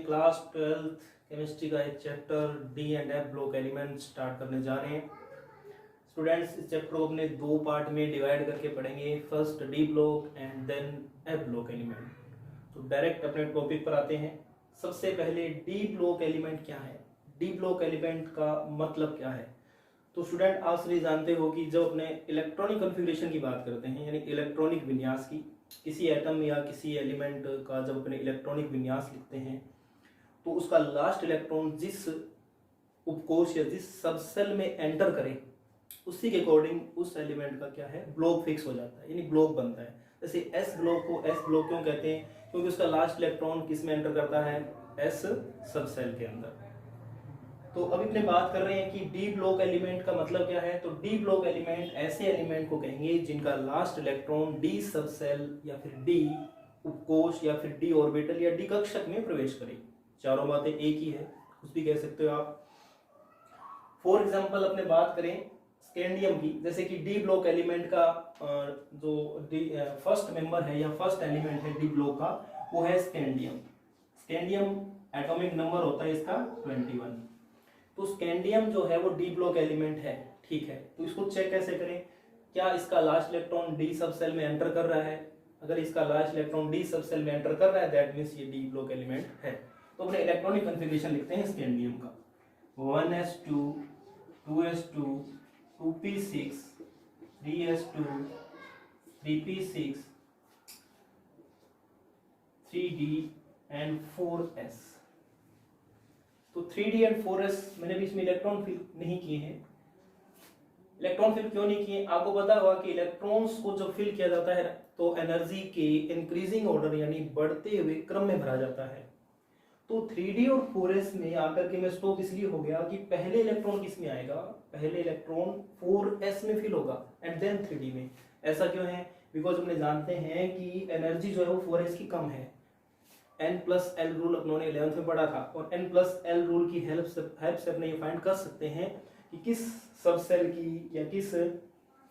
Class 12th chemistry का एक chapter D and F block element start करने जा रहे हैं। स्टूडेंट्स, इस चैप्टर को अपने दो पार्ट में डिवाइड करके पढ़ेंगे, first d block and then f block element. तो डायरेक्ट अपने टॉपिक पर आते हैं। सबसे पहले डी ब्लॉक एलिमेंट क्या है, डी ब्लॉक एलिमेंट का मतलब क्या है। तो स्टूडेंट, आप सभी जानते हो कि जब अपने इलेक्ट्रॉनिक कॉन्फ़िगरेशन की बात करते हैं, यानी इलेक्ट्रॉनिक विन्यास की, किसी एटम या किसी एलिमेंट का जब अपने इलेक्ट्रॉनिक विन्यास लिखते हैं तो उसका लास्ट इलेक्ट्रॉन जिस उपकोष या जिस सबसेल में एंटर करे उसी के अकॉर्डिंग उस एलिमेंट का क्या है, ब्लॉक फिक्स हो जाता है, यानी ब्लॉक बनता है। जैसे एस ब्लॉक को एस ब्लॉक क्यों कहते हैं, क्योंकि उसका लास्ट इलेक्ट्रॉन किस में एंटर करता है, एस सबसेल के अंदर। तो अभी अपने बात कर रहे हैं कि डी ब्लॉक एलिमेंट का मतलब क्या है। तो डी ब्लॉक एलिमेंट ऐसे एलिमेंट को कहेंगे जिनका लास्ट इलेक्ट्रॉन डी सबसेल या फिर डी उपकोष या फिर डी ऑर्बिटल या डी कक्षक में प्रवेश करे। चारों बातें एक ही है, कुछ भी कह सकते हो आप। फॉर एग्जांपल अपने बात करें स्कैंडियम की, जैसे कि डी ब्लॉक एलिमेंट का जो फर्स्ट मेंबर है या फर्स्ट एलिमेंट है डी ब्लॉक का, वो है स्कैंडियम। स्कैंडियम एटॉमिक नंबर होता है इसका 21। तो स्कैंडियम जो है वो डी ब्लॉक एलिमेंट है, ठीक है। तो इसको चेक कैसे करें, क्या इसका लास्ट इलेक्ट्रॉन डी सबसेल में एंटर कर रहा है। अगर इसका लास्ट इलेक्ट्रॉन डी सबसेल में एंटर कर रहा है, दैट मींस ये डी ब्लॉक एलिमेंट है। तो अपने इलेक्ट्रॉनिक कॉन्फ़िगरेशन लिखते हैं स्कैंडियम का, 1s2 2s2 2p6 3s2 3p6 3d and 4s। तो 3d एंड 4s मैंने भी इसमें इलेक्ट्रॉन फिल नहीं किए हैं। इलेक्ट्रॉन फिल क्यों नहीं किए, आपको पता होगा कि इलेक्ट्रॉन्स को जब फिल किया जाता है तो एनर्जी के इंक्रीजिंग ऑर्डर यानी बढ़ते हुए क्रम में भरा जाता है। तो 3d और 4s में आकर के मैं स्टॉप इसलिए हो गया कि पहले इलेक्ट्रॉन किस में आएगा, पहले इलेक्ट्रॉन 4s में फिल होगा एंड देन 3d में। ऐसा क्यों है, बिकॉज हमने जानते हैं कि एनर्जी जो है वो 4s की कम है। n+l रूल अपनों ने 11th में पढ़ा था, और n+l रूल की हेल्प से अपने ये फाइंड कर सकते हैं कि किस सबसेल की या किस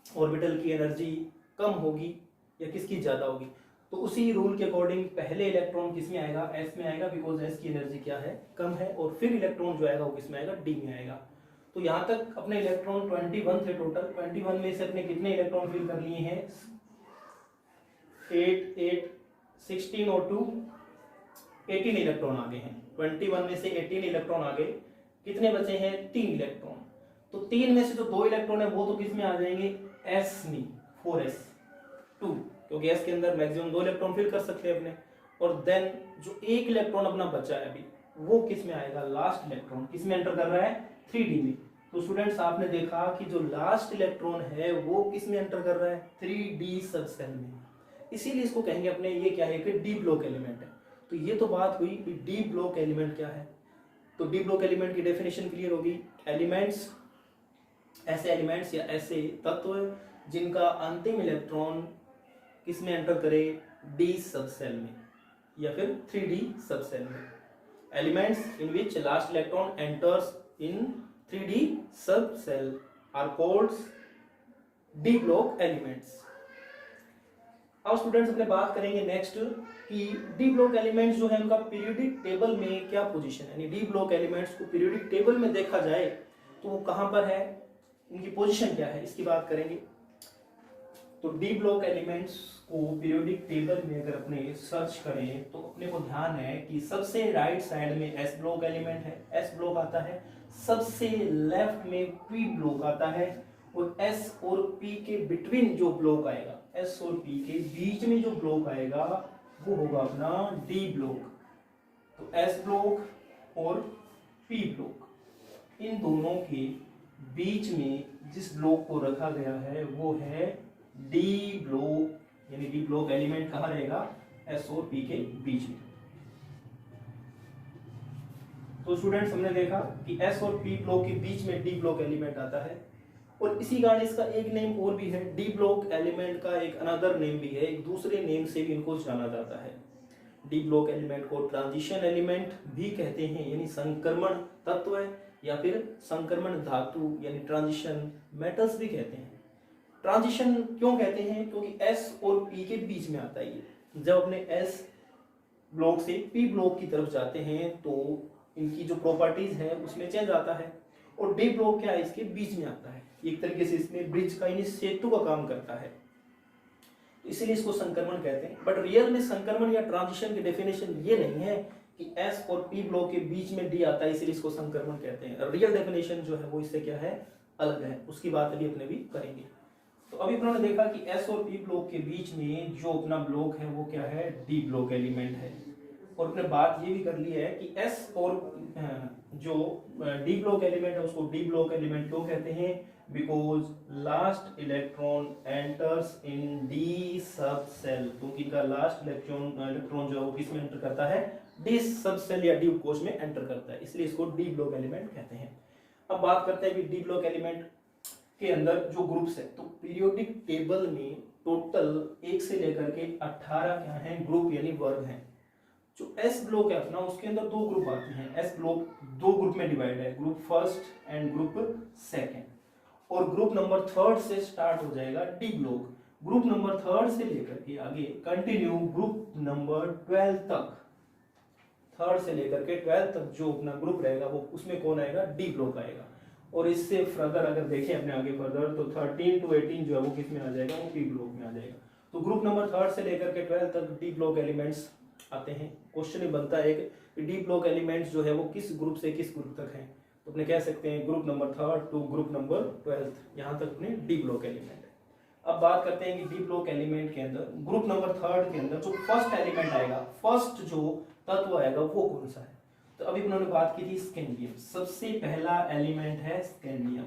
ऑर्बिटल की एनर्जी कम होगी या किसकी ज्यादा होगी। तो उसी रूल के अकॉर्डिंग पहले इलेक्ट्रॉन किस में आएगा, s में आएगा, बिकॉज s की एनर्जी क्या है, कम है। और फिर इलेक्ट्रॉन जो आएगा वो किस में आएगा, d में आएगा। तो यहाँ तक अपने इलेक्ट्रॉन 21 थे टोटल। 21 में से अपने कितने इलेक्ट्रॉन फिल कर लिए हैं, 8 8 16 और 2 18 इलेक्ट्रॉन आ गए हैं। 21 में से 18 इलेक्ट्रॉन आ गए, कितने बचे हैं, 3 इलेक्ट्रॉन। तो 3 में से जो 2 इलेक्ट्रॉन है वो तो किस में आ जाएंगे, s में, 4s2, क्योंकि s के अंदर मैक्सिमम 2 इलेक्ट्रॉन फिल कर सकते हैं अपने। और देन जो 1 इलेक्ट्रॉन अपना बचा है अभी, वो किस में आएगा, लास्ट इलेक्ट्रॉन किस में एंटर कर रहा है, 3d में। तो स्टूडेंट्स, आपने देखा कि जो लास्ट इलेक्ट्रॉन है वो किस में एंटर कर रहा है, 3d सबसेल में। इसीलिए इसको कहेंगे अपने, ये क्या है कि डी ब्लॉक एलिमेंट है। तो ये तो बात हुई कि डी ब्लॉक एलिमेंट क्या है। तो डी ब्लॉक एलिमेंट की डेफिनेशन क्लियर होगी। एलिमेंट्स, ऐसे एलिमेंट्स या ऐसे तत्व जिनका अंतिम इलेक्ट्रॉन किस में एंटर करे, डी सबसेल में या फिर 3d सबसेल में। Elements in which last electron enters in 3d subshell are called d block elements. अब स्टूडेंट्स अपने बात करेंगे नेक्स्ट कि डी ब्लॉक एलिमेंट्स जो है उनका पीरियोडिक टेबल में क्या पोजीशन है, यानी डी ब्लॉक एलिमेंट्स को पीरियोडिक टेबल में देखा जाए तो वो कहां पर है, उनकी पोजीशन क्या है, इसकी बात करेंगे। तो डी ब्लॉक एलिमेंट्स को पीरियोडिक टेबल में अगर अपने सर्च करें तो अपने को ध्यान है कि सबसे राइट साइड में एस ब्लॉक एलिमेंट है, एस ब्लॉक आता है। सबसे लेफ्ट में पी ब्लॉक आता है, और एस और पी के बिटवीन जो ब्लॉक आएगा, एस और पी के बीच में जो ब्लॉक आएगा वो होगा अपना डी ब्लॉक। तो एस ब्लॉक और पी ब्लॉक, इन दोनों के बीच में जिस ब्लॉक को रखा गया है वो है डी ब्लॉक, यानी डी ब्लॉक एलिमेंट कहाँ रहेगा, एस और पी के बीच में। तो स्टूडेंट्स, हमने देखा कि एस और पी ब्लॉक के बीच में डी ब्लॉक एलिमेंट आता है। और इसी कारण इसका एक नेम और भी है, डी ब्लॉक एलिमेंट का एक अनदर नेम भी है, एक दूसरे नेम से भी इनको जाना जाता है। डी ब्लॉक एलिमेंट को ट्रांजिशन एलिमेंट भी कहते हैं, यानी संक्रमण तत्व है, या फिर संक्रमण धातु यानी ट्रांजिशन मेटल्स भी कहते हैं। ट्रांजिशन क्यों कहते हैं, क्योंकि एस और पी के बीच में आता है ये। जब अपने एस ब्लॉक से पी ब्लॉक की तरफ जाते हैं तो इनकी जो प्रॉपर्टीज है उसमें चेंज आता है। और डी ब्लॉक क्या है, इसके बीच में आता है, एक तरीके से इसमें ब्रिज का यानी सेतु का काम करता है, तो इसीलिए इसको संक्रमण कहते हैं। बट रियल में संक्रमण या ट्रांजिशन की डेफिनेशन ये नहीं है कि एस और पी ब्लॉक के बीच में डी आता है इसलिए इसको संक्रमण कहते हैं। रियल डेफिनेशन जो है वो इससे क्या है, अलग है, उसकी बात अभी अपने भी करेंगे। तो अभी उन्होंने देखा कि एस और पी ब्लॉक के बीच में जो अपना ब्लॉक है वो क्या है, डी ब्लॉक एलिमेंट है। और अपने बात ये भी कर ली है कि एस और जो डी ब्लॉक एलिमेंट है उसको डी ब्लॉक एलिमेंट क्यों कहते हैं, because last electron enters in D सब सेल, क्योंकि इनका लास्ट इलेक्ट्रॉन जो है वो किस में एंटर करता है, डी सब सेल या डी कोश में एंटर करता है, इसलिए इसको डी ब्लॉक एलिमेंट कहते हैं। अब बात करते हैं कि डी ब्लॉक एलिमेंट के अंदर जो ग्रुप्स है, तो पीरियोडिक टेबल में टोटल 1 से लेकर के 18 क्या है ग्रुप यानी वर्ग हैं। जो एस ब्लॉक है अपना उसके अंदर 2 ग्रुप आते हैं। एस ब्लॉक 2 ग्रुप में डिवाइड है, group first and group second. और ग्रुप नंबर 3 से स्टार्ट हो जाएगा डी ब्लॉक। ग्रुप नंबर 3 से लेकर के आगे कंटिन्यू ग्रुप नंबर 12 तक, 3 से लेकर के 12 तक जो अपना ग्रुप रहेगा वो उसमें कौन आएगा, डी ब्लॉक आएगा। और इससे फर्दर अगर देखें अपने आगे फर्दर तो 13 to 18 जो है वो किस में आ जाएगा, वो पी ब्लॉक में आ जाएगा। तो ग्रुप नंबर 3 से लेकर के 12 तक डी ब्लॉक एलिमेंट्स आते हैं। क्वेश्चन ही बनता है कि डी ब्लॉक एलिमेंट्स जो है वो किस ग्रुप से किस ग्रुप तक हैं, तो अपने कह सकते हैं group number 3 to group number 12 यहाँ तक अपने डी ब्लॉक एलिमेंट है। अब बात करते हैं कि डी ब्लॉक एलिमेंट के अंदर ग्रुप नंबर 3 के अंदर जो फर्स्ट एलिमेंट आएगा, फर्स्ट जो तत्व आएगा वो कौन सा है, तो अभी उन्होंने बात की थी स्कैंडियम। सबसे पहला एलिमेंट है स्कैंडियम।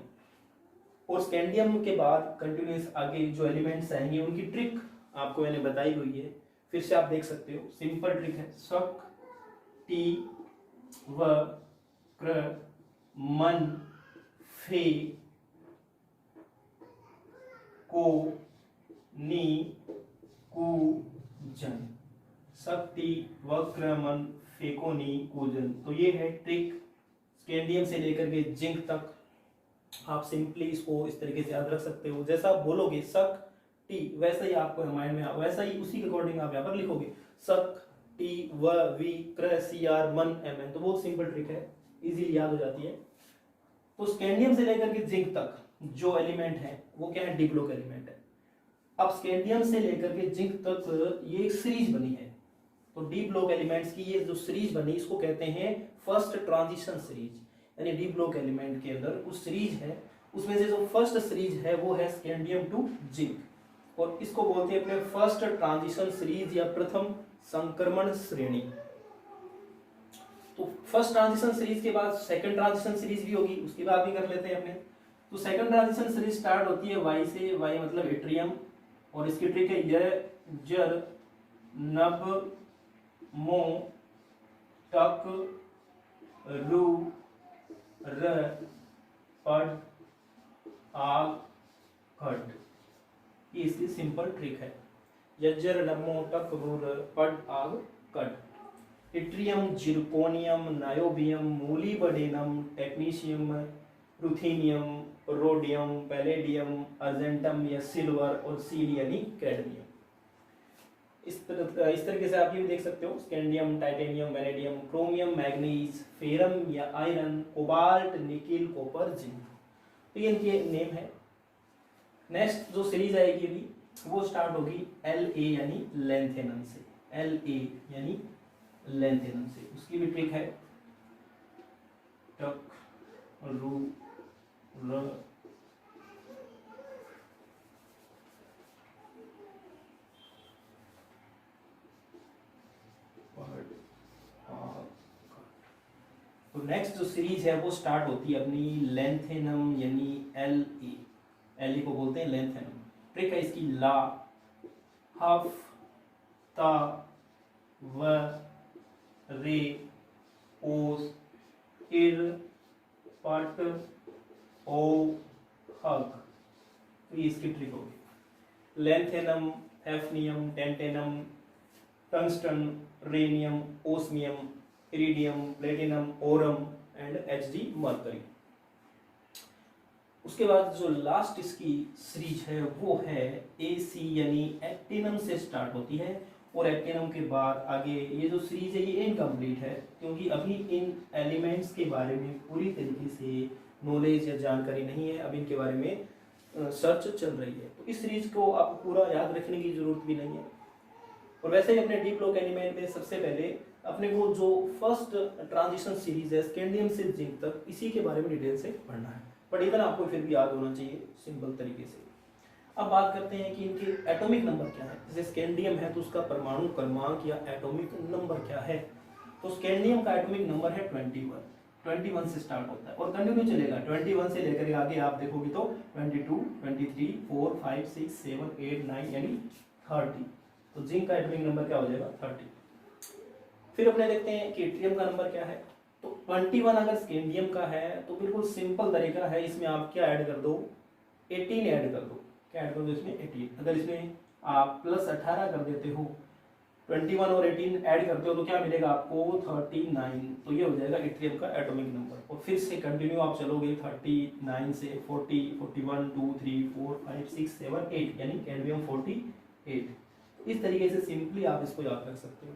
और स्कैंडियम के बाद कंटिन्यूस आगे जो एलिमेंट्स आएंगे उनकी ट्रिक आपको मैंने बताई हुई है, फिर से आप देख सकते हो। सिंपल ट्रिक है, शक टी व क्र मन फे को नी कु जन, शक्ति वक्र मन फेकोनी कूजन। तो ये है ट्रिक स्कैंडियम से लेकर के जिंक तक। आप सिंपली इसको इस तरीके से याद रख सकते हो, जैसा आप बोलोगे सक टी वैसा ही आपको माइंड में वैसा ही उसी के अकॉर्डिंग आप यहाँ पर लिखोगे, सक टी व वी क्र सी आर मन एम एन। तो बहुत सिंपल ट्रिक है, इजीली याद हो जाती है। तो स्कैंडियम से लेकर के जिंक तक जो एलिमेंट है वो क्या है, डी ब्लॉक एलिमेंट है। अब स्कैंडियम से लेकर के जिंक तक ये एक सीरीज बनी है, तो डी ब्लॉक एलिमेंट्स की ये जो सीरीज बनी इसको कहते हैं फर्स्ट ट्रांजिशन सीरीज। यानी डी ब्लॉक एलिमेंट के अंदर कुछ सीरीज है, उसमें से जो फर्स्ट सीरीज है वो है स्कैंडियम टू जिंक, और इसको बोलते हैं अपने फर्स्ट ट्रांजिशन सीरीज या प्रथम संक्रमण श्रेणी। तो फर्स्ट ट्रांजिशन सीरीज के बाद सेकंड ट्रांजिशन सीरीज भी होगी, उसकी बात भी कर लेते हैं अपने। तो सेकंड ट्रांजिशन सीरीज स्टार्ट होती है वाई से, वाई मतलब एट्रियम, और इसकी ट्रिक है य जर नब मो टक रु र पड आग खट, ये इसकी सिंपल ट्रिक है। यज्जर नमो टक रु र पड आग कट। Yttrium, zirconium, niobium, molybdenum, technetium, ruthenium, rhodium, palladium, argentum या सिल्वर, और सील यानी कैडमियम। इस तरीके से आप ये भी देख सकते हो, scandium, titanium, vanadium, chromium, manganese, ferrum या iron, cobalt, nickel, copper, zinc. तो ये इनके नेम है। नेक्स्ट जो सीरीज आएगी अभी वो स्टार्ट होगी एल ए यानी लेंथेनम से, एल ए यानी लेंथेनम से। उसकी भी ट्रिक है टक रू र तो नेक्स्ट जो सीरीज है वो स्टार्ट होती है अपनी लेंथेनम यानी एल ए को बोलते हैं लेंथेनम। ट्रिक है इसकी ला हफ ता व रे ओस इर पट ओ हग। तो ये इसकी ट्रिक होगी। Lanthanum, hafnium, tantalum, tungsten, rhenium, osmium, iridium, platinum, aurum and HD mercury. उसके बाद जो लास्ट इसकी सीरीज है वो है एसी यानी एक्टिनम से स्टार्ट होती है, और एक्टिनम के बाद आगे ये जो सीरीज है ये इनकम्प्लीट है, क्योंकि अभी इन एलिमेंट्स के बारे में पूरी तरीके से नॉलेज या जानकारी नहीं है, अभी इनके बारे में सर्च चल रही है। तो इस सीरीज को आपको पूरा याद रखने की जरूरत भी नहीं है। और वैसे ही अपने डी ब्लॉक एलिमेंट में सबसे पहले अपने को जो फर्स्ट ट्रांजिशन सीरीज है स्कैंडियम से जिंक तक, इसी के बारे में डिटेल से पढ़ना है, बट इतना आपको फिर भी याद होना चाहिए सिंपल तरीके से। अब बात करते हैं कि इनके एटॉमिक नंबर क्या है। जैसे स्कैंडियम है तो उसका परमाणु क्रमांक या एटॉमिक नंबर क्या है, तो स्कैंडियम का एटॉमिक नंबर है 21 से स्टार्ट होता है और कंटिन्यू चलेगा 21 से लेकर आगे आप देखोगे तो 22, 23, 4, 5, 6, 7, 8, 9 यानी 30। तो जिंक का एटॉमिक नंबर क्या हो जाएगा 30। फिर अपने देखते हैं कि ट्रियम का नंबर क्या है। तो 21 अगर स्कैंडियम का है तो बिल्कुल सिंपल तरीका है, इसमें आप क्या ऐड कर दो 18 ऐड कर दो। क्या ऐड कर दो इसमें 18। अगर इसमें आप प्लस 18 कर देते हो, 21 और 18 ऐड करते हो तो क्या मिलेगा आपको 39। तो ये हो जाएगा इट्रियम का एटॉमिक नंबर। और फिर से कंटिन्यू आप चलोगे 39 से 40, 41, 2, 3, 4, 5, 6, 7, 8 यानी कैडमियम 48। इस तरीके से सिंपली आप इसको याद रख सकते हो।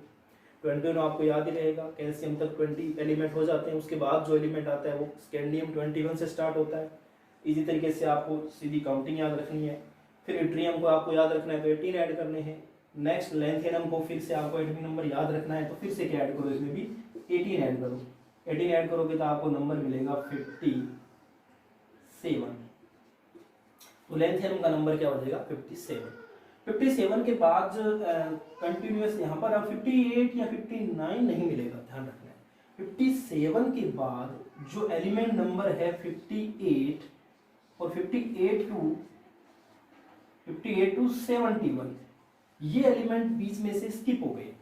21 आपको याद ही रहेगा, कैल्शियम तक 20 एलिमेंट हो जाते हैं, उसके बाद जो एलिमेंट आता है वो स्कैंडियम 21 से स्टार्ट होता है। इसी तरीके से आपको सीधी काउंटिंग याद रखनी है। फिर इट्रियम को आपको याद रखना है तो 18 ऐड करने हैं। नेक्स्ट लेंथेनम को फिर से आपको एटॉमिक नंबर याद रखना है तो फिर से क्या ऐड करो इसमें भी 18 ऐड करो। 18 ऐड करोगे तो आपको नंबर मिलेगा 57। तो लेंथेनम का नंबर क्या हो जाएगा 57। 57 के बाद कंटिन्यूअस यहाँ पर अब 58 या 59 नहीं मिलेगा, ध्यान रखना है। 57 के बाद जो एलिमेंट नंबर है 58 और 58 टू 71 ये एलिमेंट बीच में से स्किप हो गए,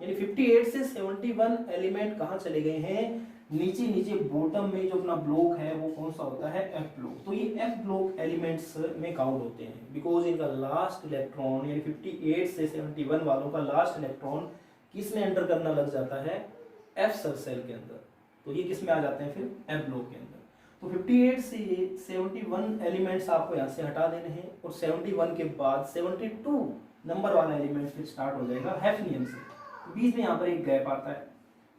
यानी 58 से 71 एलिमेंट कहाँ चले गए हैं, नीचे नीचे बॉटम में जो अपना ब्लॉक है वो कौन सा होता है एफ ब्लॉक। तो ये एफ ब्लॉक एलिमेंट्स में काउंट होते हैं बिकॉज इनका लास्ट इलेक्ट्रॉन यानी 58 से 71 वालों का लास्ट इलेक्ट्रॉन किस में एंटर करना लग जाता है एफ सब सेल के अंदर। तो ये किस में आ जाते हैं फिर एफ ब्लॉक के अंदर। तो 58 से 71 एलिमेंट्स आपको यहाँ से हटा देने हैं और 71 के बाद 72 नंबर वाला एलिमेंट फिर स्टार्ट हो जाएगा हैफनियम से। तो बीच में यहाँ पर एक गैप आता है,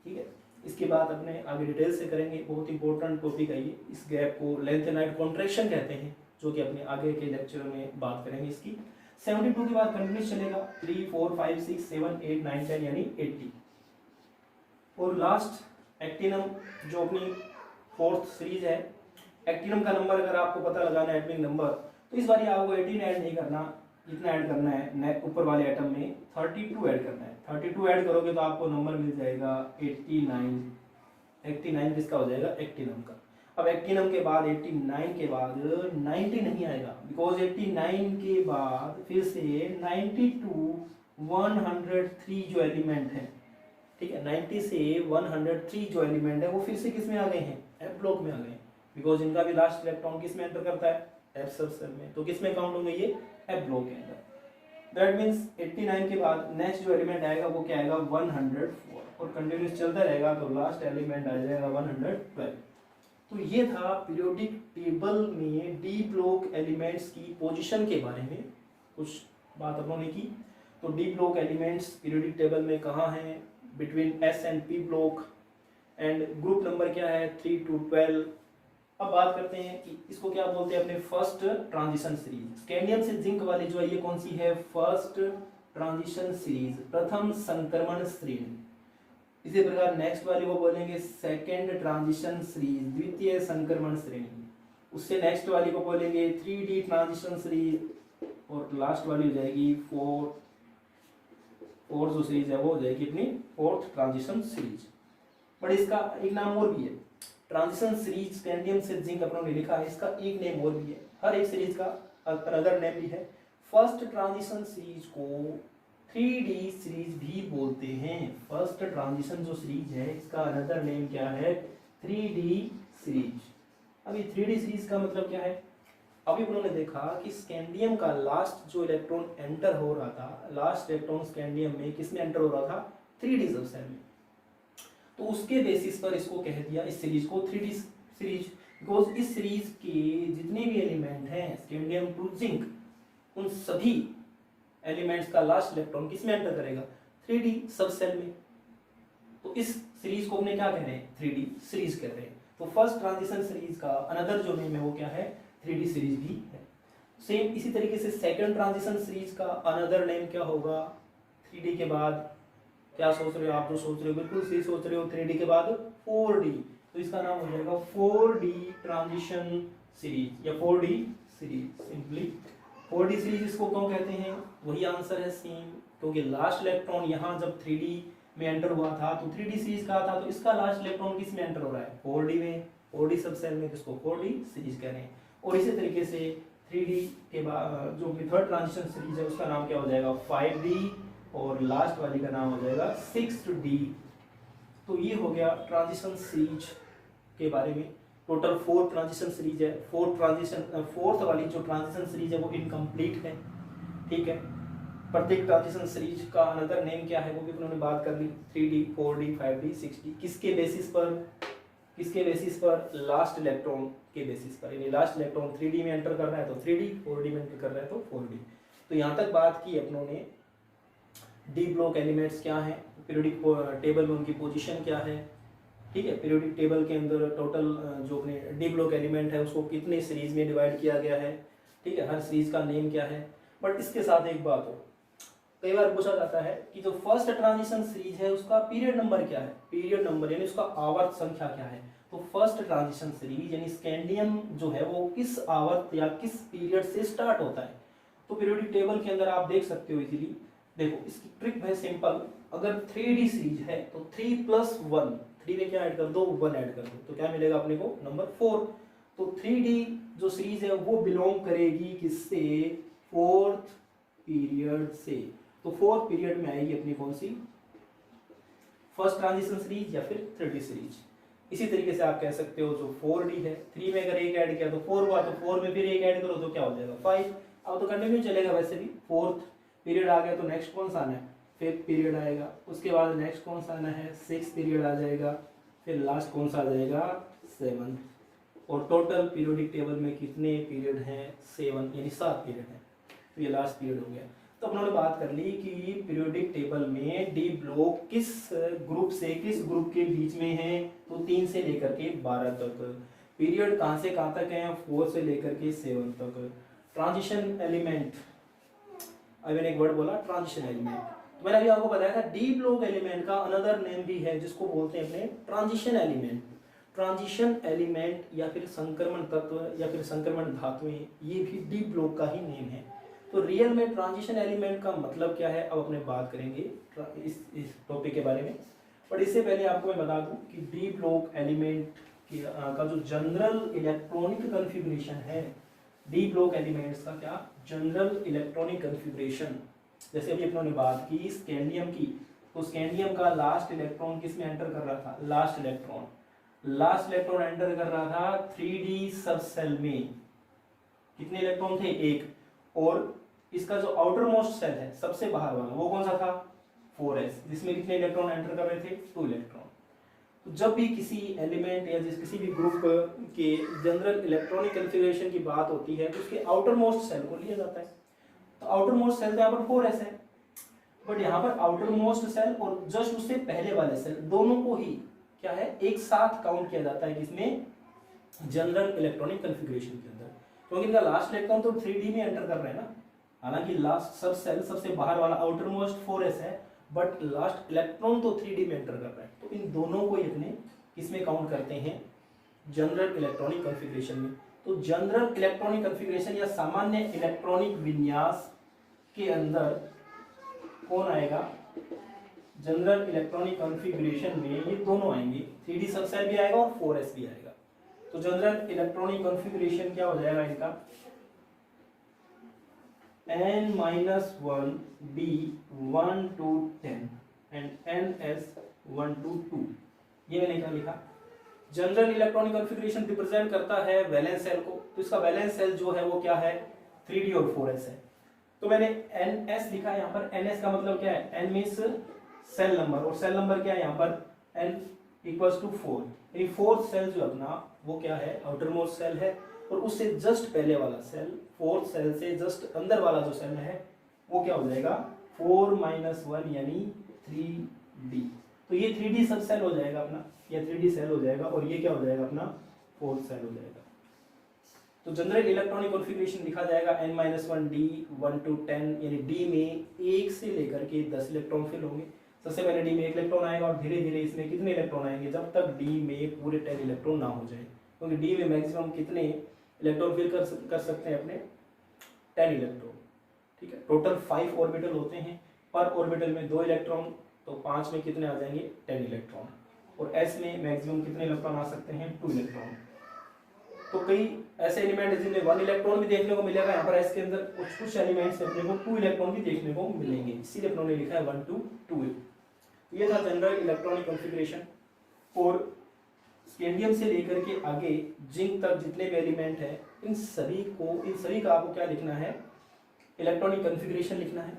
ठीक है। इसके बाद अपने आगे डिटेल से करेंगे, बहुत इंपॉर्टेंट टॉपिक है ये। इस गैप को लेंथेनाइट कॉन्ट्रैक्शन कहते हैं, जो कि अपने आगे के लेक्चर में बात करेंगे इसकी। 72 के बाद कंटिन्यूस चलेगा 3, 4, 5, 6, 7, 8, 9, 10 यानी 80। और लास्ट एक्टिनम जो अपनी फोर्थ सीरीज है, एक्टिनम का नंबर अगर आपको पता लगाना है एटॉमिक नंबर, तो इस बार आपको 18 ऐड नहीं करना, इतना ऐड करना है ऊपर वाले एटम में 32 ऐड करना है। 32 ऐड करोगे तो आपको नंबर मिल जाएगा 89। 89 किसका हो जाएगा एक्टिनम का। अब एक्टिनम के बाद 89 के बाद 90 नहीं आएगा बिकॉज 89 के बाद फिर से 90 टू 103 जो एलिमेंट है, ठीक है, 90 से 103 जो एलिमेंट है वो फिर से किस में आ गए हैं एफ ब्लॉक में आ गए, बिकॉज इनका भी लास्ट इलेक्ट्रॉन किस में एंटर करता है एफ सब सेल में। तो किस में काउंट होंगे ये एफ ब्लॉक के अंदर। दैट मीन्स 89 के बाद नेक्स्ट जो एलिमेंट आएगा वो क्या आएगा 104 और कंटिन्यूस चलता रहेगा तो लास्ट एलिमेंट आ जाएगा 112। तो ये था पीरियोडिक टेबल में डी ब्लॉक एलिमेंट्स की पोजीशन के बारे में कुछ बात अपनों ने की। तो D block elements periodic table में कहाँ हैं, between S and P block, and group number क्या है 3 to 12। अब बात करते हैं कि इसको क्या बोलते हैं अपने फर्स्ट ट्रांजिशन सीरीज। स्कैंडियम से जिंक वाली जो है ये कौन सी है फर्स्ट ट्रांजिशन सीरीज, प्रथम संक्रमण श्रेणी। इसी प्रकार नेक्स्ट वाली को बोलेंगे सेकेंड ट्रांजिशन सीरीज, द्वितीय संक्रमण श्रेणी। उससे नेक्स्ट वाली को बोलेंगे 3D ट्रांजिशन सीरीज और लास्ट वाली हो जाएगी फोर्थ जो सीरीज है वो हो जाएगी अपनी फोर्थ ट्रांजिशन सीरीज। बट इसका एक नाम और भी है, ट्रांजिशन सीरीज स्कैंडियम से जिंक अपनों ने लिखा है, इसका एक नेम और भी है, हर एक सीरीज का अनदर नेम भी है। फर्स्ट ट्रांजिशन सीरीज को 3D सीरीज भी बोलते हैं। फर्स्ट ट्रांजिशन जो सीरीज है इसका अनदर नेम क्या है 3D सीरीज। अभी 3D सीरीज का मतलब क्या है, अभी उन्होंने देखा कि स्कैंडियम का लास्ट जो इलेक्ट्रॉन एंटर हो रहा था, लास्ट इलेक्ट्रॉन स्कैंडियम में किसमें एंटर हो रहा था 3D सब सेल में। तो उसके बेसिस पर इसको कह दिया इस सीरीज को 3D सीरीज, बिकॉज इस सीरीज के जितने भी एलिमेंट हैं स्कैंडियम टू जिंक उन सभी एलिमेंट्स का लास्ट इलेक्ट्रॉन किसमें एंटर करेगा 3D सब सेल में। तो इस सीरीज को अपने क्या कह रहे हैं, 3D सीरीज कह रहे हैं। तो फर्स्ट ट्रांजिशन सीरीज का अनदर जो नेम है वो क्या है, 3D सीरीज भी है। सेम इसी तरीके से सेकंड ट्रांजिशन सीरीज का अनदर नेम क्या होगा, 3D के बाद क्या सोच रहे हो आप, जो सोच रहे हो बिल्कुल सही सोच रहे हो, 3D के बाद 4D, तो इसका नाम हो जाएगा 4D ट्रांजिशन सीरीज या 4D series. Simply 4D series इसको क्यों कहते हैं, वही आंसर है सेम, क्योंकि लास्ट इलेक्ट्रॉन यहाँ जब 3D में एंटर हुआ था तो 3D सीरीज कहा था, तो इसका लास्ट इलेक्ट्रॉन किस में एंटर हो रहा है, 4D में, 4D सब सेल में, जिसको 4D सीरीज कह रहे हैं। और इसी तरीके से 3D के बाद जो थर्ड ट्रांजिशन सीरीज है उसका नाम क्या हो जाएगा, 5D, और लास्ट वाली का नाम हो जाएगा 6D। तो ये हो गया ट्रांजिशन सीरीज के बारे में। टोटल 4 ट्रांजिशन सीरीज है। फोर्थ वाली जो ट्रांजिशन सीरीज है वो इनकम्प्लीट है, ठीक है। प्रत्येक ट्रांजिशन सीरीज का अनदर नेम क्या है वो भी उन्होंने बात कर ली, 3D 4D 5D 6D। किसके बेसिस पर, लास्ट इलेक्ट्रॉन के बेसिस पर, यानी लास्ट इलेक्ट्रॉन 3D में एंटर कर रहा है तो 3D, 4D में एंटर कर रहा है तो 4D। तो यहाँ तक बात की अपनों ने डी ब्लॉक एलिमेंट्स क्या है, पीरियोडिक टेबल में उनकी पोजीशन क्या है, ठीक है। पीरियोडिक टेबल के अंदर टोटल जो अपने डी ब्लॉक एलिमेंट है उसको कितने सीरीज में डिवाइड किया गया है, ठीक है, हर सीरीज का नेम क्या है। बट इसके साथ एक बात हो, कई बार पूछा जाता है कि जो फर्स्ट ट्रांजिशन सीरीज है उसका पीरियड नंबर क्या है, पीरियड नंबर यानी उसका आवर्त संख्या क्या है। तो फर्स्ट ट्रांजिशन सीरीज यानी स्कैंडियम जो है वो किस आवर्त या किस पीरियड से स्टार्ट होता है। तो पीरियोडिक टेबल के अंदर आप देख सकते हो इजीली, देखो इसकी ट्रिक है सिंपल। अगर 3D सीरीज है तो 3 + 1, 3 में क्या ऐड कर दो, 1 ऐड कर दो, तो क्या मिलेगा अपने को, नंबर 4। तो 3D जो सीरीज है वो बिलोंग करेगी किससे, फोर्थ पीरियड से। तो फोर्थ पीरियड में आएगी अपनी कौन सी, फर्स्ट ट्रांजिशन सीरीज या फिर 3D सीरीज। इसी तरीके से आप कह सकते हो जो 4D है, 3 में अगर 1 ऐड किया तो 4 हुआ, तो 4 में फिर 1 ऐड करो तो क्या हो जाएगा 5। अब तो कंटिन्यू चलेगा वैसे भी, फोर्थ पीरियड आ गया तो नेक्स्ट कौन सा आना है, 5th पीरियड आएगा, उसके बाद नेक्स्ट कौन सा आना है, 6th पीरियड आ जाएगा, फिर लास्ट कौन सा आ जाएगा, 7th। और टोटल पीरियोडिक टेबल में कितने पीरियड हैं, 7, यानी 7 पीरियड हैं। तो ये लास्ट पीरियड हो गया। तो अपनों ने बात कर ली कि पीरियोडिक टेबल में डी ब्लॉक किस ग्रुप से किस ग्रुप के बीच में है, तो 3 से लेकर के 12 तक। पीरियड कहाँ से कहाँ तक है, 4 से लेकर के 7 तक। ट्रांजिशन एलिमेंट, अभी मैंने एक वर्ड बोला ट्रांजिशन एलिमेंट, तो मैंने अभी आपको बताया था डी ब्लॉक एलिमेंट का अनदर नेम भी है जिसको बोलते हैं अपने ट्रांजिशन एलिमेंट। ट्रांजिशन एलिमेंट या फिर संक्रमण तत्व या फिर संक्रमण धातुएं, ये भी डी ब्लॉक का ही नेम है। तो रियल में ट्रांजिशन एलिमेंट का मतलब क्या है, अब अपने बात करेंगे इस टॉपिक के बारे में। पर इससे पहले आपको मैं बता दूं कि डी ब्लॉक एलिमेंट का जो जनरल इलेक्ट्रॉनिक कॉन्फ़िगरेशन है, डी ब्लॉक एलिमेंट्स का क्या जनरल इलेक्ट्रॉनिक कॉन्फ़िगरेशन, जैसे अभी अपनों ने बात की स्कैंडियम की, तो स्कैंडियम का लास्ट इलेक्ट्रॉन किस में एंटर कर रहा था, लास्ट इलेक्ट्रॉन एंटर कर रहा था 3D सब सेल में। कितने इलेक्ट्रॉन थे, 1। और इसका जो आउटर मोस्ट सेल है सबसे बाहर वाला वो कौन सा था, 4s, जिसमें कितने इलेक्ट्रॉन एंटर कर रहे थे, 2 इलेक्ट्रॉन। तो जब भी किसी एलिमेंट या किसी भी ग्रुप के जनरल इलेक्ट्रॉनिक कॉन्फ़िगरेशन की बात होती है तो उसके आउटर मोस्ट सेल को लिया जाता है। तो आउटर मोस्ट सेल तो यहाँ पर 4s है, बट यहाँ पर आउटर मोस्ट सेल और जस्ट उससे पहले वाले सेल दोनों को ही क्या है, एक साथ काउंट किया जाता है किसमें, जनरल इलेक्ट्रॉनिक कॉन्फ़िगरेशन के अंदर, क्योंकि इनका लास्ट इलेक्ट्रॉन तो 3D में एंटर कर रहे हैं ना। हालांकि लास्ट सब सेल सबसे बाहर वाला आउटर मोस्ट 4s है, बट लास्ट इलेक्ट्रॉन तो 3D में एंटर कर रहा है। तो इन दोनों को अपने किसमें काउंट करते हैं, जनरल इलेक्ट्रॉनिक कॉन्फ़िगरेशन में। तो जनरल इलेक्ट्रॉनिक कॉन्फ़िगरेशन या सामान्य इलेक्ट्रॉनिक विन्यास के अंदर कौन आएगा, जनरल इलेक्ट्रॉनिक कॉन्फ़िगरेशन में ये दोनों आएंगे, 3D सब सेल भी आएगा और 4s भी आएगा। तो जनरल इलेक्ट्रॉनिक कॉन्फ़िगरेशन क्या हो जाएगा इनका, n-1 b 1 to 10 and ns 1 to 2। ये मैंने क्या लिखा, जनरल इलेक्ट्रॉनिक कॉन्फ़िगरेशन रिप्रेजेंट करता है वैलेंस सेल को। तो इसका वैलेंस सेल जो है वो क्या है, 3D और 4s है। तो मैंने ns लिखा है यहाँ पर, ns का मतलब क्या है, n मीन्स सेल नंबर, और सेल नंबर क्या है यहाँ पर, n = 4, यानी फोर्थ सेल जो अपना वो क्या है, आउटर मोस्ट सेल है, और उससे जस्ट पहले वाला सेल, फोर्थ सेल से जस्ट अंदर वाला जो सेल है वो क्या हो जाएगा, 4 - 1 यानी 3d। तो ये 3d सब सेल हो जाएगा अपना, या 3d सेल हो जाएगा, और ये क्या हो जाएगा अपना 4th सेल हो जाएगा। तो जनरल इलेक्ट्रॉनिक कॉन्फ़िगरेशन लिखा जाएगा n-1d 1 to 10, यानी d में 1 से लेकर के 10 इलेक्ट्रॉन फिल होंगे। सबसे पहले d में 1 इलेक्ट्रॉन आएगा और धीरे धीरे इसमें कितने इलेक्ट्रॉन आएंगे जब तक d में पूरे 10 इलेक्ट्रॉन ना हो जाए, क्योंकि d में मैक्सिमम कितने इलेक्ट्रॉन फिल कर सकते हैं अपने 10 इलेक्ट्रॉन। ठीक है, टोटल 5 ऑर्बिटल होते हैं, पर ऑर्बिटल में 2 इलेक्ट्रॉन, तो 5 में कितने आ जाएंगे 10 इलेक्ट्रॉन। और s में मैक्सिमम कितने इलेक्ट्रॉन आ सकते हैं 2 इलेक्ट्रॉन। तो कई ऐसे एलिमेंट है जिनमें 1 इलेक्ट्रॉन भी देखने को मिलेगा, यहाँ पर s के अंदर कुछ एलिमेंट्स में अपने को 2 इलेक्ट्रॉन भी देखने को मिलेंगे, इसीलिए अपनों ने लिखा है 1 to 2। ये था जनरल इलेक्ट्रॉनिक कॉन्फ़िगरेशन। और स्कैंडियम से लेकर के आगे जिंक तक जितने भी एलिमेंट है इन सभी का आपको क्या लिखना है, इलेक्ट्रॉनिक कॉन्फ़िगरेशन लिखना है।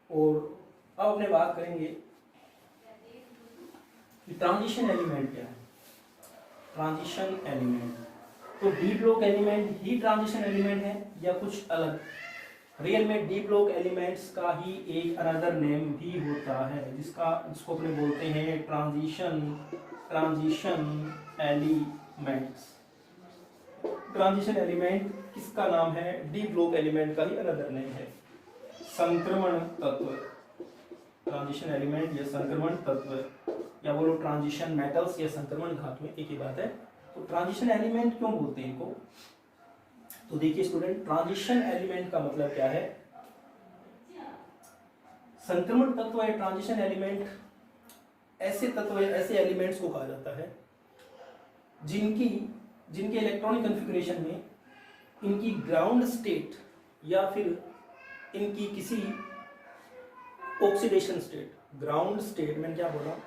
और अब अपने बात करेंगे कि ट्रांजिशन एलिमेंट क्या है। ट्रांजिशन एलिमेंट, तो डी ब्लॉक एलिमेंट ही ट्रांजिशन एलिमेंट है या कुछ अलग? रियल में डी ब्लॉक एलिमेंट्स का ही एक अनदर नेम भी होता है, जिसको अपने बोलते हैं ट्रांजिशन एलिमेंट्स। ट्रांजिशन एलिमेंट किसका नाम है? डी ब्लॉक एलिमेंट का ही अनदर नेम है। संक्रमण तत्व, ट्रांजिशन एलिमेंट या संक्रमण तत्व, या बोलो ट्रांजिशन मेटल्स या संक्रमण धातुएं, एक ही बात है। तो ट्रांजिशन एलिमेंट क्यों बोलते हैं इनको? तो देखिए स्टूडेंट, ट्रांजिशन एलिमेंट का मतलब क्या है? संक्रमण तत्व है ट्रांजिशन एलिमेंट, ऐसे तत्व ऐसे एलिमेंट्स को कहा जाता है जिनके इलेक्ट्रॉनिक कॉन्फ़िगरेशन में इनकी ग्राउंड स्टेट या फिर इनकी किसी ऑक्सीडेशन स्टेट, ग्राउंड स्टेट मैंने क्या बोला,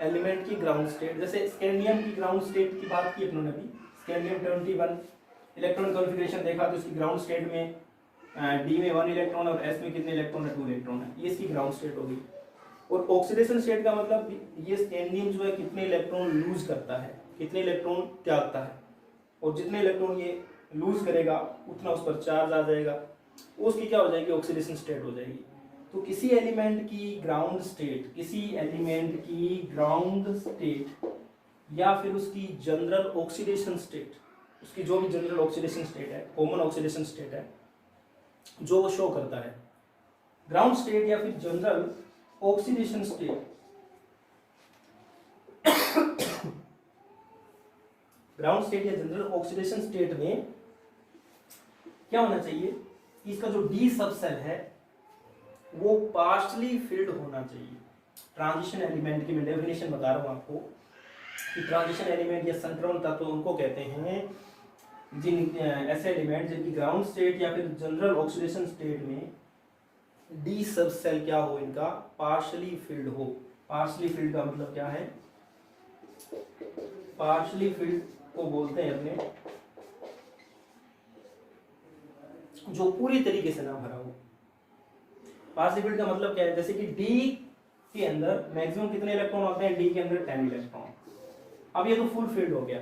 एलिमेंट की ग्राउंड स्टेट। जैसे स्कैंडियम की ग्राउंड स्टेट की बात की अपनों ने अभी, स्कैंडियम 21 इलेक्ट्रॉन कॉन्फ़िगरेशन देखा, तो इसकी ग्राउंड स्टेट में डी में 1 इलेक्ट्रॉन और एस में कितने इलेक्ट्रॉन है 2 इलेक्ट्रॉन है, ये इसकी ग्राउंड स्टेट होगी। और ऑक्सीडेशन स्टेट का मतलब ये स्कैंडियम जो है कितने इलेक्ट्रॉन लूज करता है, कितने इलेक्ट्रॉन त्यागता है, और जितने इलेक्ट्रॉन ये लूज करेगा उतना उस पर चार्ज आ जाएगा, उसकी क्या हो जाएगी ऑक्सीडेशन स्टेट हो जाएगी। तो किसी एलिमेंट की ग्राउंड स्टेट या फिर उसकी जनरल ऑक्सीडेशन स्टेट, उसकी जो भी जनरल ऑक्सीडेशन स्टेट है, कॉमन ऑक्सीडेशन स्टेट है, जो वो शो करता है ग्राउंड स्टेट या फिर general oxidation state. Ground state या जनरल ऑक्सीडेशन स्टेट में क्या होना चाहिए? इसका जो डी सब सेल है वो पार्शली फिल्ड होना चाहिए। ट्रांजिशन एलिमेंट की मैं डेफिनेशन बता रहा हूं आपको कि ट्रांजिशन एलिमेंट या संक्रमण तत्व उनको कहते हैं जिन ऐसे एलिमेंट जिनकी ग्राउंड स्टेट या फिर जनरल ऑक्सीडेशन स्टेट में डी सब सेल क्या हो, इनका पार्शली फिल्ड हो। पार्शली फिल्ड का मतलब क्या है? पार्शली फिल्ड को बोलते हैं अपने जो पूरी तरीके से ना भरा हो। पार्शली फिल्ड का मतलब क्या है? जैसे कि डी के अंदर मैक्सिमम कितने इलेक्ट्रॉन होते हैं? डी के अंदर 10 इलेक्ट्रॉन। अब ये तो फुल फिल्ड हो गया,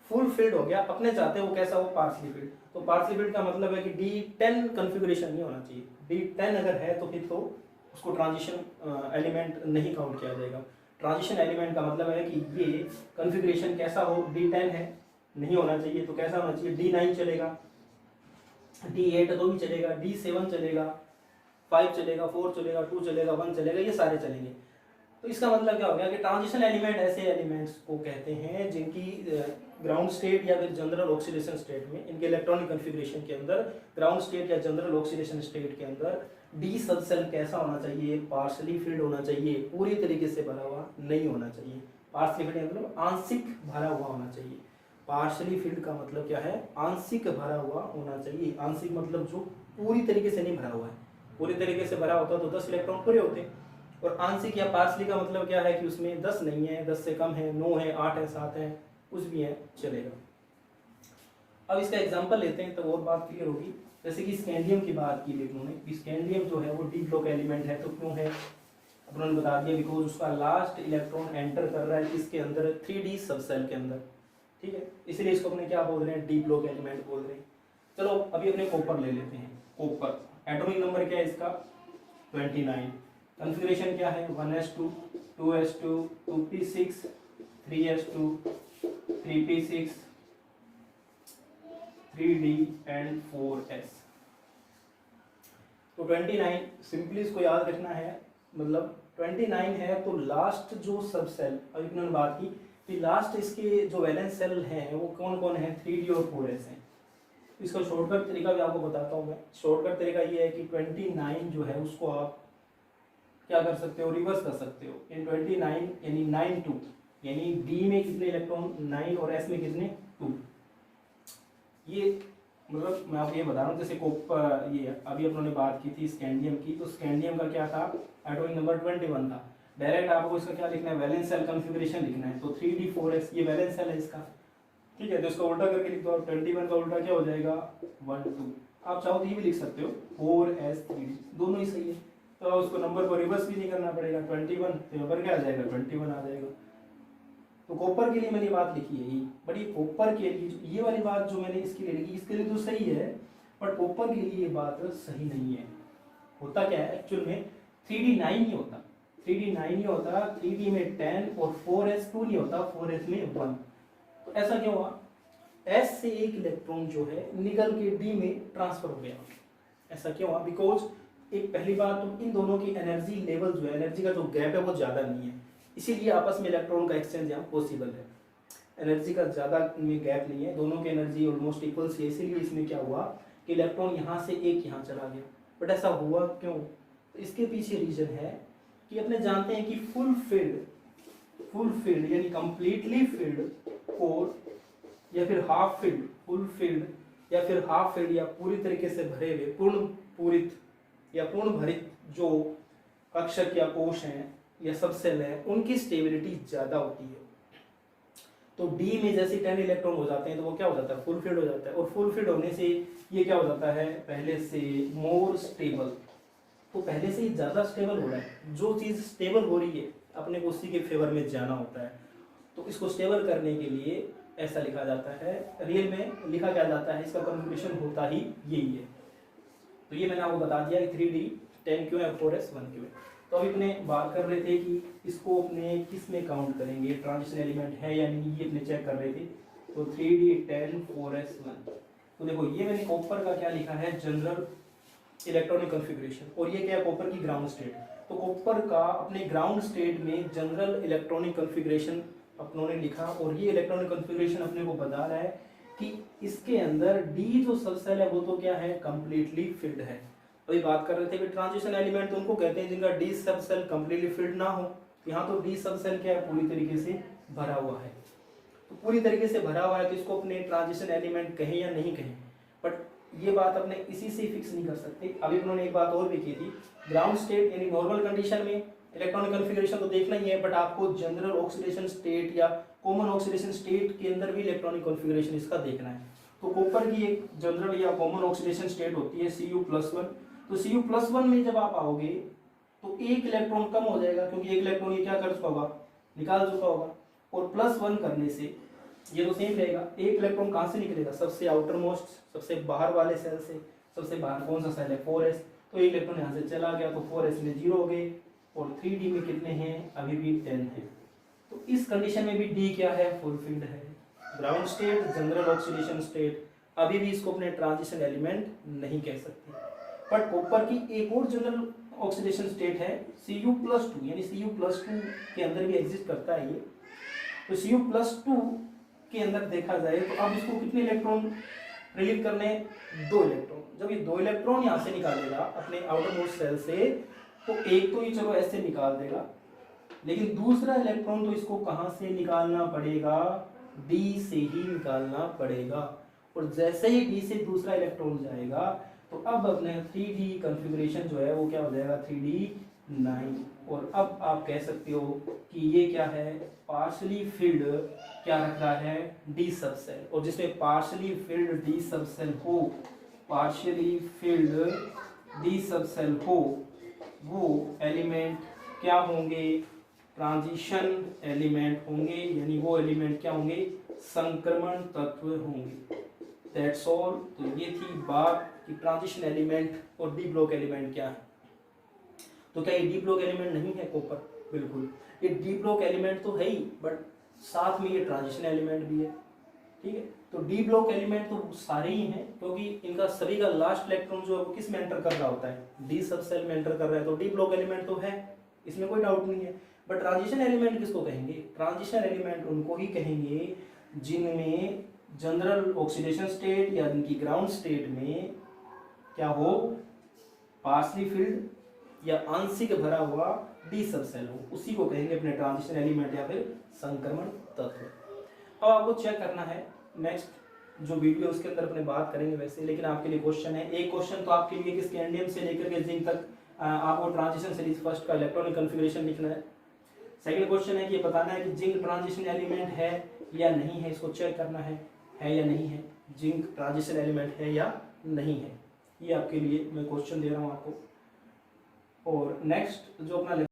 फुल फिल्ड हो गया। अपने चाहते हैं वो कैसा हो? Partially field. तो पार्शली फिल्ड का मतलब है कि डी 10 कॉन्फ़िगरेशन नहीं होना चाहिए। डी 10 अगर है तो फिर तो उसको ट्रांजिशन एलिमेंट नहीं काउंट किया जाएगा। ट्रांजिशन एलिमेंट का मतलब है कि ये कॉन्फ़िगरेशन कैसा हो? डी 10 है, नहीं होना चाहिए, तो कैसा होना चाहिए? डी 9 चलेगा, डी 8 तो भी चलेगा, डी 7 चलेगा, 5 चलेगा, 4 चलेगा, 2 चलेगा, 1 चलेगा, ये सारे चलेंगे। तो इसका मतलब क्या हो गया कि ट्रांजिशन एलिमेंट ऐसे एलिमेंट्स को कहते हैं जिनकी ग्राउंड स्टेट या फिर जनरल ऑक्सीडेशन स्टेट में, इनके इलेक्ट्रॉनिक कॉन्फ़िगरेशन के अंदर ग्राउंड स्टेट या जनरल ऑक्सीडेशन स्टेट के अंदर डी सब सेल कैसा होना चाहिए? पार्शली फिल्ड होना चाहिए, पूरी तरीके से भरा हुआ नहीं होना चाहिए। पार्शली फिल्ड मतलब आंशिक भरा हुआ होना चाहिए। पार्शली फिल्ड का मतलब क्या है? आंशिक भरा हुआ होना चाहिए। आंशिक मतलब जो पूरी तरीके से नहीं भरा हुआ है। पूरी तरीके से भरा होता तो 10 इलेक्ट्रॉन पूरे होते, और आंशिक या पार्शली का मतलब क्या है कि उसमें 10 नहीं है, 10 से कम है, 9 है, 8 है, 7 है, कुछ भी है, चलेगा। अब इसका एग्जांपल लेते हैं तो और बात क्लियर होगी। जैसे कि स्कैंडियम की बात की उन्होंने, स्कैंडियम जो है वो डी ब्लॉक एलिमेंट है, तो क्यों है? उन्होंने बता दिया बिकॉज उसका लास्ट इलेक्ट्रॉन एंटर कर रहा है इसके अंदर 3D सब सेल के अंदर, ठीक है, इसलिए इसको अपने क्या बोल रहे हैं? डी ब्लॉक एलिमेंट बोल रहे हैं। चलो अभी अपने कॉपर ले लेते हैं। कॉपर एटॉमिक नंबर क्या है इसका? 29। कॉन्फ़िगरेशन क्या है, 1s2 2s2 2p6 3s2 3p6 3d and 4s। तो 29 सिंपली इसको याद रखना है, मतलब 29 है तो लास्ट जो सब सेल, अभी उन्होंने बात की कि लास्ट इसके जो वैलेंस सेल हैं वो कौन कौन है, 3d और 4s हैं। इसका शॉर्टकट तरीका भी आपको बताता हूँ मैं। शॉर्टकट तरीका ये है कि 29 जो है उसको आप क्या कर सकते हो, रिवर्स कर सकते हो। इन 29 यानी 9 2 यानी d में कितने इलेक्ट्रॉन 9 और s में कितने 2। ये मतलब मैं आपको ये बता रहा हूँ, जैसे ये अभी अपनों ने बात की थी स्कैंडियम की, तो स्कैंडियम का क्या था, एटॉमिक नंबर 21 था। डायरेक्ट आपको इसका क्या लिखना है, वैलेंस सेल कॉन्फ़िगरेशन लिखना है। तो 3d4s ये वैलेंस सेल है इसका, ठीक है। तो इसका उल्टा करके लिख दो, 21 का उल्टा क्या हो जाएगा 1 2। आप चाहो तो ये भी लिख सकते हो 4s 3d, दोनों ही सही है। तो उसको नंबर को रिवर्स भी नहीं करना पड़ेगा, 21 तो यहाँ पर क्या आ जाएगा 21 आ जाएगा। तो कॉपर के लिए मैंने बात लिखी है ये, बट ये कॉपर के लिए ये वाली बात जो मैंने इसके लिए लिखी, इसके लिए तो सही है, बट कॉपर के लिए ये बात सही नहीं है। होता क्या है एक्चुअल में 3d 9 नहीं होता, 3d 9 नहीं होता, 3d में 10 और 4s 2 नहीं होता, 4s में 1। तो ऐसा क्यों हुआ, s से एक इलेक्ट्रॉन जो है निकल के d में ट्रांसफर हो गया। ऐसा क्यों हुआ, बिकॉज एक पहली बात तो इन दोनों की एनर्जी लेवल जो है, एनर्जी का जो गैप है वो ज़्यादा नहीं है, इसीलिए आपस में इलेक्ट्रॉन का एक्सचेंज यहाँ पॉसिबल है। एनर्जी का ज़्यादा में गैप नहीं है, दोनों की एनर्जी ऑलमोस्ट इक्वल है, इसीलिए इसमें क्या हुआ कि इलेक्ट्रॉन यहाँ से एक यहाँ चला गया। बट ऐसा हुआ क्यों, तो इसके पीछे रीजन है कि अपने जानते हैं कि फुल फील्ड यानी कंप्लीटली फील्ड कोर या फिर हाफ फील्ड, फुल फील्ड या फिर हाफ फील्ड या पूरी तरीके से भरे हुए पूर्ण पूरित या पूर्ण भरित जो कक्षक या कोश हैं या सब सेल है, उनकी स्टेबिलिटी ज्यादा होती है। तो डी में जैसे 10 इलेक्ट्रॉन हो जाते हैं तो वो क्या हो जाता है, फुल फील्ड हो जाता है। और फुल फील्ड होने से ये क्या हो जाता है, पहले से मोर स्टेबल, तो पहले से ही ज्यादा स्टेबल हो रहा है। जो चीज स्टेबल हो रही है अपने को उसी के फेवर में जाना होता है। तो इसको स्टेबल करने के लिए ऐसा लिखा जाता है, रियल में लिखा क्या जाता है, इसका कॉन्फ़िगरेशन होता ही यही है। तो ये मैंने आपको बता दिया कि 3d 10 क्यों है, 4s 1 क्यों है। तो अभी अपने बात कर रहे थे कि इसको अपने किस में काउंट करेंगे, ट्रांजिशन एलिमेंट है या नहीं, ये अपने चेक कर रहे थे। तो 3d 10 4s 1, तो देखो ये मैंने कॉपर का क्या लिखा है, जनरल इलेक्ट्रॉनिक कॉन्फ़िगरेशन, और ये क्या है कॉपर की ग्राउंड स्टेट। तो कॉपर का अपने ग्राउंड स्टेट में जनरल इलेक्ट्रॉनिक कॉन्फ़िगरेशन अपनों ने लिखा, और ये इलेक्ट्रॉनिक कॉन्फ़िगरेशन अपने को बता रहा है कि इसके अंदर डी जो सब सेल है वो तो क्या है, कंप्लीटली फिल्ड है। अभी बात कर रहे थे कि ट्रांजिशन एलिमेंट तो उनको कहते हैं जिनका डी सब सेल कंप्लीटली फिल्ड ना हो। यहाँ तो डी सब सेल क्या है, पूरी तरीके से भरा हुआ है। तो पूरी तरीके से भरा हुआ है तो इसको अपने ट्रांजिशन एलिमेंट कहें या नहीं कहें, बट ये बात अपने इसी से फिक्स नहीं कर सकते। अभी उन्होंने एक बात और भी की थी, ग्राउंड स्टेट यानी नॉर्मल कंडीशन में इलेक्ट्रॉनिक कॉन्फ़िगरेशन तो देखना ही है, बट आपको जनरल ऑक्सीडेशन स्टेट या कॉमन ऑक्सीडेशन स्टेट के अंदर भी इलेक्ट्रॉनिक कॉन्फ़िगरेशन इसका देखना है। तो कॉपर की एक जनरल या कॉमन ऑक्सीडेशन स्टेट होती है Cu+1। तो Cu+1 में जब आप आओगे तो एक इलेक्ट्रॉन कम हो जाएगा, क्योंकि एक इलेक्ट्रॉन ये क्या कर चुका होगा, निकाल चुका होगा। और +1 करने से ये तो सेम रहेगा, एक इलेक्ट्रॉन कहाँ से निकलेगा, सबसे आउटर मोस्ट, सबसे बाहर वाले सेल से। सबसे बाहर कौन सा सेल है, 4s, तो एक इलेक्ट्रॉन यहाँ से चला गया तो 4s में 0 हो गए, और 3d में कितने हैं, अभी भी 10 है। तो इस कंडीशन में भी d क्या है, फुल फील्ड है। Ground state, general oxidation state, अभी भी इसको अपने ट्रांजिशन एलिमेंट नहीं कह सकते। बट कॉपर की एक और जनरल ऑक्सीडेशन स्टेट है Cu+2, यानी Cu+2 के अंदर भी एग्जिस्ट करता है ये। तो Cu+2 के अंदर देखा जाए तो अब इसको कितने इलेक्ट्रॉन रिलीव करने, 2 इलेक्ट्रॉन। जब ये 2 इलेक्ट्रॉन यहाँ से निकालेगा अपने आउटर मोस्ट सेल से, तो एक तो ये चलो ऐसे निकाल देगा, लेकिन दूसरा इलेक्ट्रॉन तो इसको कहाँ से निकालना पड़ेगा, D से ही निकालना पड़ेगा। और जैसे ही D से दूसरा इलेक्ट्रॉन जाएगा तो अब अपने 3d कॉन्फ़िगरेशन जो है वो क्या हो जाएगा, 3d 9। और अब आप कह सकते हो कि ये क्या है, पार्शली फिल्ड क्या रख रहा है, डी सब सेल। और जिसमें पार्शली फिल्ड डी सब सेल हो, पार्शली फिल्ड डी सब सेल हो, वो एलिमेंट क्या होंगे, ट्रांजिशन एलिमेंट होंगे, यानी वो एलिमेंट क्या होंगे, संक्रमण तत्व होंगे। That's all. तो ये थी बात कि ट्रांजिशन एलिमेंट और डी ब्लॉक एलिमेंट क्या है। तो क्या ये डी ब्लॉक एलिमेंट नहीं है कॉपर? बिल्कुल, ये डी ब्लॉक एलिमेंट तो है ही, बट साथ में ये ट्रांजिशन एलिमेंट भी है। ठीक है, तो डी ब्लॉक एलिमेंट तो सारे ही हैं, क्योंकि इनका सभी का लास्ट इलेक्ट्रॉन जो है वो किस में एंटर कर रहा होता है? डी सब सेल में एंटर कर रहा है, तो डी ब्लॉक एलिमेंट तो है, इसमें कोई डाउट नहीं है। बट ट्रांजिशन एलिमेंट किसको कहेंगे? ट्रांजिशन एलिमेंट उनको ही कहेंगे जिनमें जनरल ऑक्सीडेशन स्टेट या जिनकी ग्राउंड स्टेट में क्या हो, पार्शली फिल्ड या आंशिक भरा हुआ डी सब सेल हो, उसी को कहेंगे अपने ट्रांजिशन एलिमेंट या फिर संक्रमण तत्व। अब आपको चेक करना है नेक्स्ट जो वीडियो उसके अंदर अपने बात करेंगे वैसे, लेकिन आपके लिए क्वेश्चन है, एक क्वेश्चन तो आपके लिए कि स्कैंडियम से लेकर के जिंक तक आपको ट्रांजिशन सीरीज फर्स्ट का इलेक्ट्रॉनिक कॉन्फ़िगरेशन लिखना है। सेकंड क्वेश्चन है कि ये बताना है कि जिंक ट्रांजिशन एलिमेंट है या नहीं है, इसको चेक करना है या नहीं है, जिंक ट्रांजिशन एलिमेंट है या नहीं है। ये आपके लिए मैं क्वेश्चन दे रहा हूँ आपको। और नेक्स्ट जो अपना